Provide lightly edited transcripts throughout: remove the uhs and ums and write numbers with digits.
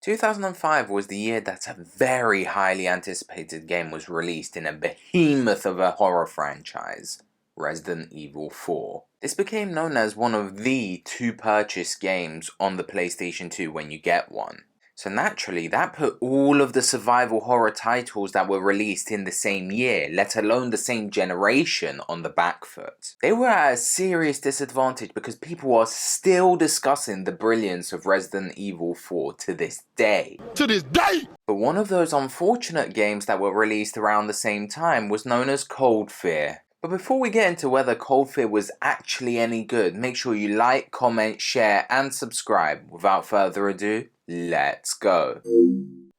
2005 was the year that a very highly anticipated game was released in a behemoth of a horror franchise, Resident Evil 4. This became known as one of the two purchase games on the PlayStation 2 when you get one. So naturally, that put all of the survival horror titles that were released in the same year, let alone the same generation, on the back foot. They were at a serious disadvantage because people are still discussing the brilliance of Resident Evil 4 to this day. But one of those unfortunate games that were released around the same time was known as Cold Fear. But before we get into whether Cold Fear was actually any good, make sure you like, comment, share, and subscribe. Without further ado, let's go.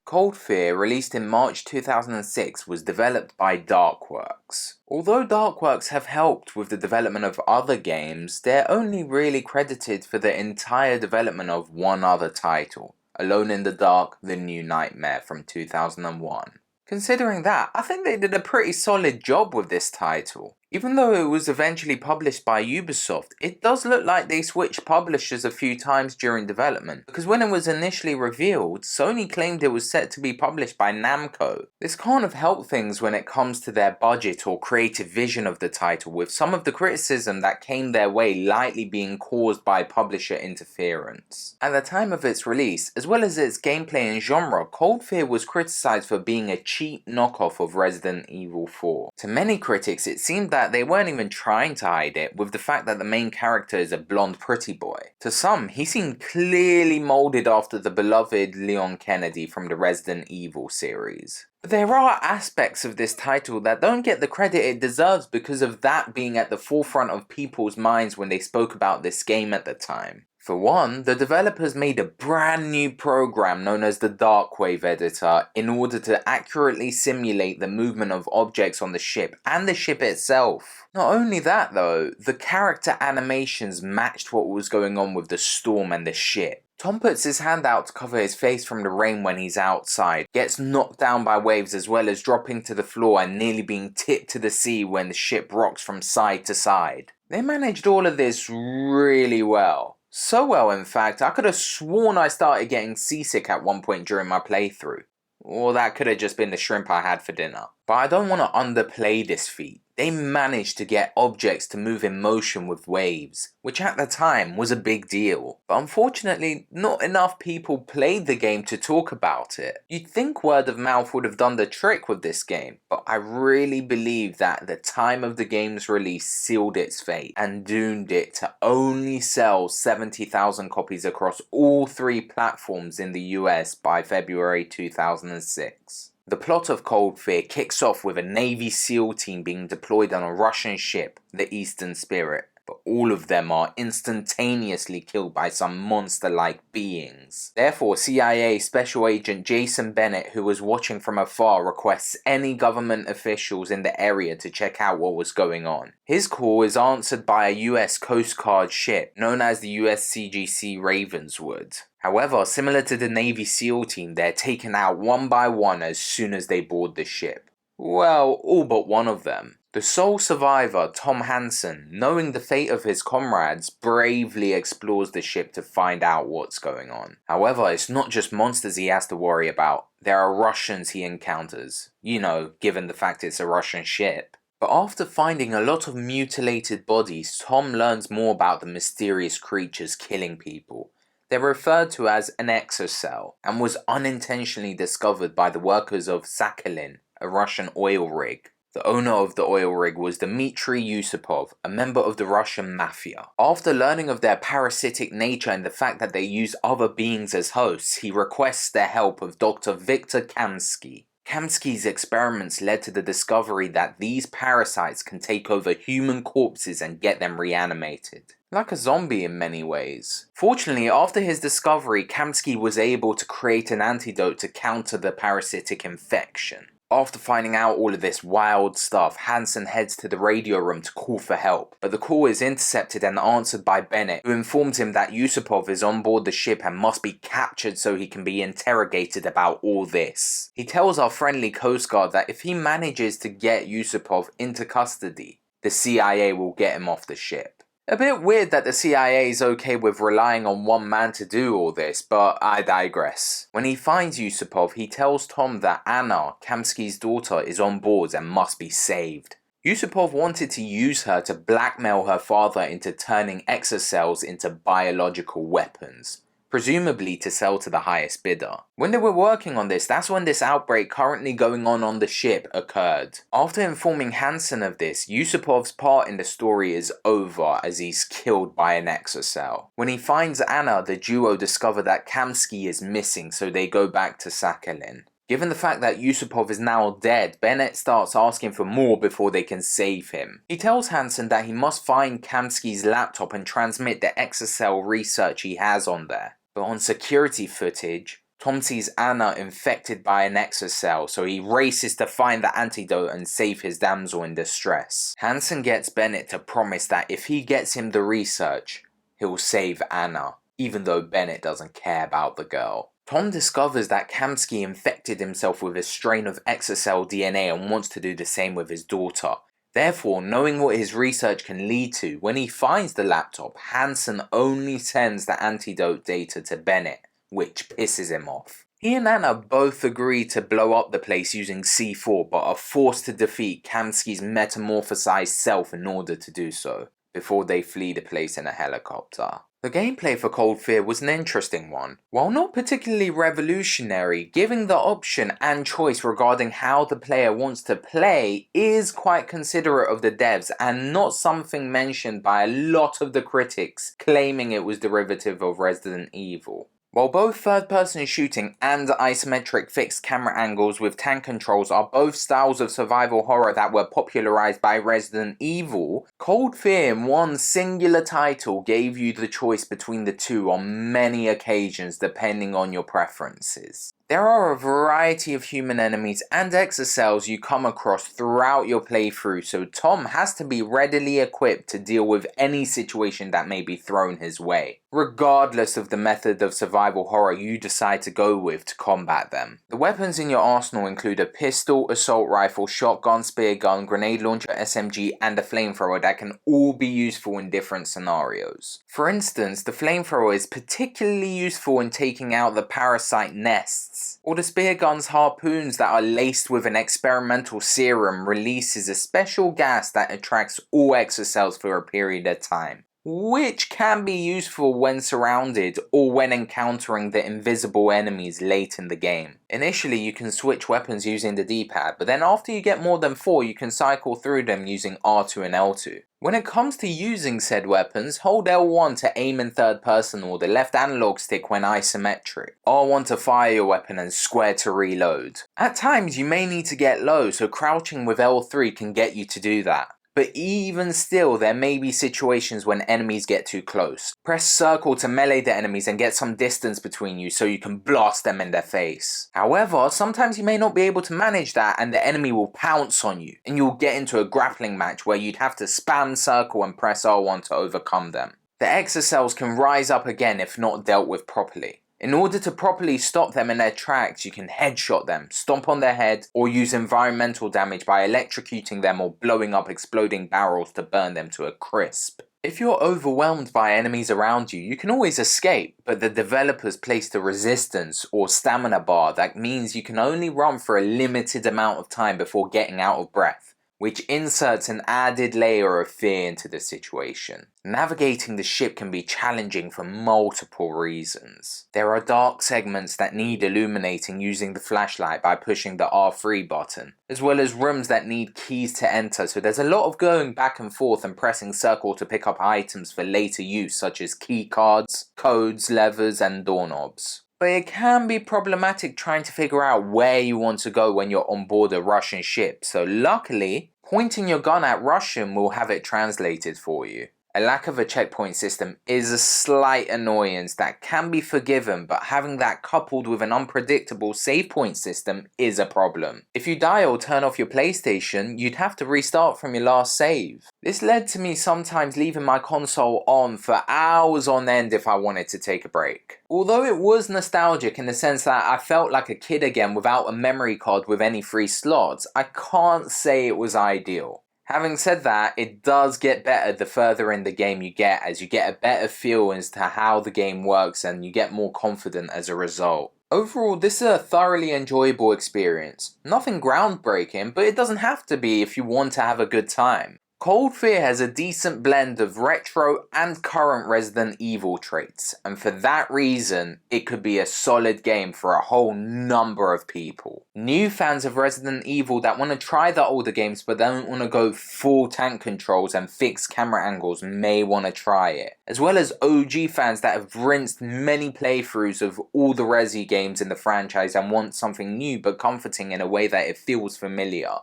Cold Fear, released in March 2006, was developed by Darkworks. Although Darkworks have helped with the development of other games, they're only really credited for the entire development of one other title, Alone in the Dark: The New Nightmare from 2001. Considering that, I think they did a pretty solid job with this title. Even though it was eventually published by Ubisoft, it does look like they switched publishers a few times during development, because when it was initially revealed, Sony claimed it was set to be published by Namco. This can't have helped things when it comes to their budget or creative vision of the title, with some of the criticism that came their way likely being caused by publisher interference. At the time of its release, as well as its gameplay and genre, Cold Fear was criticized for being a cheap knockoff of Resident Evil 4. To many critics, it seemed that they weren't even trying to hide it, with the fact that the main character is a blonde pretty boy. To some, he seemed clearly molded after the beloved Leon Kennedy from the Resident Evil series. But there are aspects of this title that don't get the credit it deserves because of that being at the forefront of people's minds when they spoke about this game at the time. For one, the developers made a brand new program known as the Darkwave Editor in order to accurately simulate the movement of objects on the ship and the ship itself. Not only that though, the character animations matched what was going on with the storm and the ship. Tom puts his hand out to cover his face from the rain when he's outside, gets knocked down by waves as well as dropping to the floor and nearly being tipped to the sea when the ship rocks from side to side. They managed all of this really well. So well, in fact, I could have sworn I started getting seasick at one point during my playthrough. Or that could have just been the shrimp I had for dinner. But I don't want to underplay this feat. They managed to get objects to move in motion with waves, which at the time was a big deal. But unfortunately, not enough people played the game to talk about it. You'd think word of mouth would have done the trick with this game, but I really believe that the time of the game's release sealed its fate and doomed it to only sell 70,000 copies across all three platforms in the US by February 2006. The plot of Cold Fear kicks off with a Navy SEAL team being deployed on a Russian ship, the Eastern Spirit, but all of them are instantaneously killed by some monster-like beings. Therefore, CIA Special Agent Jason Bennett, who was watching from afar, requests any government officials in the area to check out what was going on. His call is answered by a US Coast Guard ship known as the USCGC Ravenswood. However, similar to the Navy SEAL team, they're taken out one by one as soon as they board the ship. Well, all but one of them. The sole survivor, Tom Hansen, knowing the fate of his comrades, bravely explores the ship to find out what's going on. However, it's not just monsters he has to worry about. There are Russians he encounters. You know, given the fact it's a Russian ship. But after finding a lot of mutilated bodies, Tom learns more about the mysterious creatures killing people. They're referred to as an exocell, and was unintentionally discovered by the workers of Sakhalin, a Russian oil rig. The owner of the oil rig was Dmitry Yusupov, a member of the Russian mafia. After learning of their parasitic nature and the fact that they use other beings as hosts, he requests the help of Dr. Viktor Kamsky. Kamsky's experiments led to the discovery that these parasites can take over human corpses and get them reanimated. Like a zombie in many ways. Fortunately, after his discovery, Kamsky was able to create an antidote to counter the parasitic infection. After finding out all of this wild stuff, Hansen heads to the radio room to call for help, but the call is intercepted and answered by Bennett, who informs him that Yusupov is on board the ship and must be captured so he can be interrogated about all this. He tells our friendly Coast Guard that if he manages to get Yusupov into custody, the CIA will get him off the ship. A bit weird that the CIA is okay with relying on one man to do all this, but I digress. When he finds Yusupov, he tells Tom that Anna, Kamsky's daughter, is on board and must be saved. Yusupov wanted to use her to blackmail her father into turning exocells into biological weapons, presumably to sell to the highest bidder. When they were working on this, that's when this outbreak currently going on the ship occurred. After informing Hansen of this, Yusupov's part in the story is over as he's killed by an exocell. When he finds Anna, the duo discover that Kamsky is missing, so they go back to Sakhalin. Given the fact that Yusupov is now dead, Bennett starts asking for more before they can save him. He tells Hansen that he must find Kamsky's laptop and transmit the exocell research he has on there. But on security footage, Tom sees Anna infected by an exocell, so he races to find the antidote and save his damsel in distress. Hansen gets Bennett to promise that if he gets him the research, he'll save Anna, even though Bennett doesn't care about the girl. Tom discovers that Kamsky infected himself with a strain of exocell DNA and wants to do the same with his daughter. Therefore, knowing what his research can lead to, when he finds the laptop, Hansen only sends the antidote data to Bennett, which pisses him off. He and Anna both agree to blow up the place using C4, but are forced to defeat Kamsky's metamorphosized self in order to do so, before they flee the place in a helicopter. The gameplay for Cold Fear was an interesting one. While not particularly revolutionary, giving the option and choice regarding how the player wants to play is quite considerate of the devs and not something mentioned by a lot of the critics claiming it was derivative of Resident Evil. While both third-person shooting and isometric fixed camera angles with tank controls are both styles of survival horror that were popularized by Resident Evil, Cold Fear in one singular title gave you the choice between the two on many occasions depending on your preferences. There are a variety of human enemies and exocells you come across throughout your playthrough, so Tom has to be readily equipped to deal with any situation that may be thrown his way, regardless of the method of survival horror you decide to go with to combat them. The weapons in your arsenal include a pistol, assault rifle, shotgun, spear gun, grenade launcher, SMG, and a flamethrower that can all be useful in different scenarios. For instance, the flamethrower is particularly useful in taking out the parasite nests, or the spear gun's harpoons that are laced with an experimental serum releases a special gas that attracts all exocells for a period of time, which can be useful when surrounded or when encountering the invisible enemies late in the game. Initially you can switch weapons using the D-pad, but then after you get more than 4 you can cycle through them using R2 and L2. When it comes to using said weapons, hold L1 to aim in third person or the left analog stick when isometric, R1 to fire your weapon and square to reload. At times you may need to get low, so crouching with L3 can get you to do that. But even still, there may be situations when enemies get too close. Press circle to melee the enemies and get some distance between you so you can blast them in their face. However, sometimes you may not be able to manage that and the enemy will pounce on you, and you'll get into a grappling match where you'd have to spam circle and press R1 to overcome them. The exocells can rise up again if not dealt with properly. In order to properly stop them in their tracks, you can headshot them, stomp on their head, or use environmental damage by electrocuting them or blowing up exploding barrels to burn them to a crisp. If you're overwhelmed by enemies around you, you can always escape, but the developers placed a resistance or stamina bar that means you can only run for a limited amount of time before getting out of breath, which inserts an added layer of fear into the situation. Navigating the ship can be challenging for multiple reasons. There are dark segments that need illuminating using the flashlight by pushing the R3 button, as well as rooms that need keys to enter, so there's a lot of going back and forth and pressing circle to pick up items for later use such as key cards, codes, levers, and doorknobs. But it can be problematic trying to figure out where you want to go when you're on board a Russian ship, so luckily, pointing your gun at Russian will have it translated for you. A lack of a checkpoint system is a slight annoyance that can be forgiven, but having that coupled with an unpredictable save point system is a problem. If you die or turn off your PlayStation, you'd have to restart from your last save. This led to me sometimes leaving my console on for hours on end if I wanted to take a break. Although it was nostalgic in the sense that I felt like a kid again without a memory card with any free slots, I can't say it was ideal. Having said that, it does get better the further in the game you get, as you get a better feel as to how the game works and you get more confident as a result. Overall, this is a thoroughly enjoyable experience. Nothing groundbreaking, but it doesn't have to be if you want to have a good time. Cold Fear has a decent blend of retro and current Resident Evil traits, and for that reason, it could be a solid game for a whole number of people. New fans of Resident Evil that want to try the older games but don't want to go full tank controls and fixed camera angles may want to try it, as well as OG fans that have rinsed many playthroughs of all the Resi games in the franchise and want something new but comforting in a way that it feels familiar.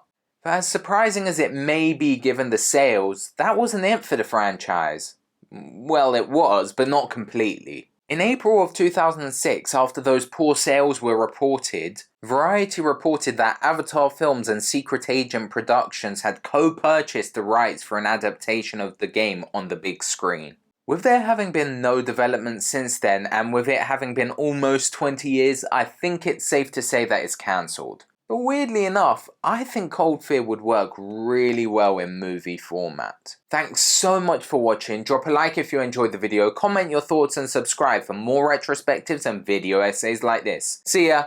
But as surprising as it may be given the sales, that wasn't it for the franchise. Well, it was, but not completely. In April of 2006, after those poor sales were reported, Variety reported that Avatar Films and Secret Agent Productions had co-purchased the rights for an adaptation of the game on the big screen. With there having been no development since then, and with it having been almost 20 years, I think it's safe to say that it's cancelled. But weirdly enough, I think Cold Fear would work really well in movie format. Thanks so much for watching. Drop a like if you enjoyed the video, comment your thoughts and subscribe for more retrospectives and video essays like this. See ya!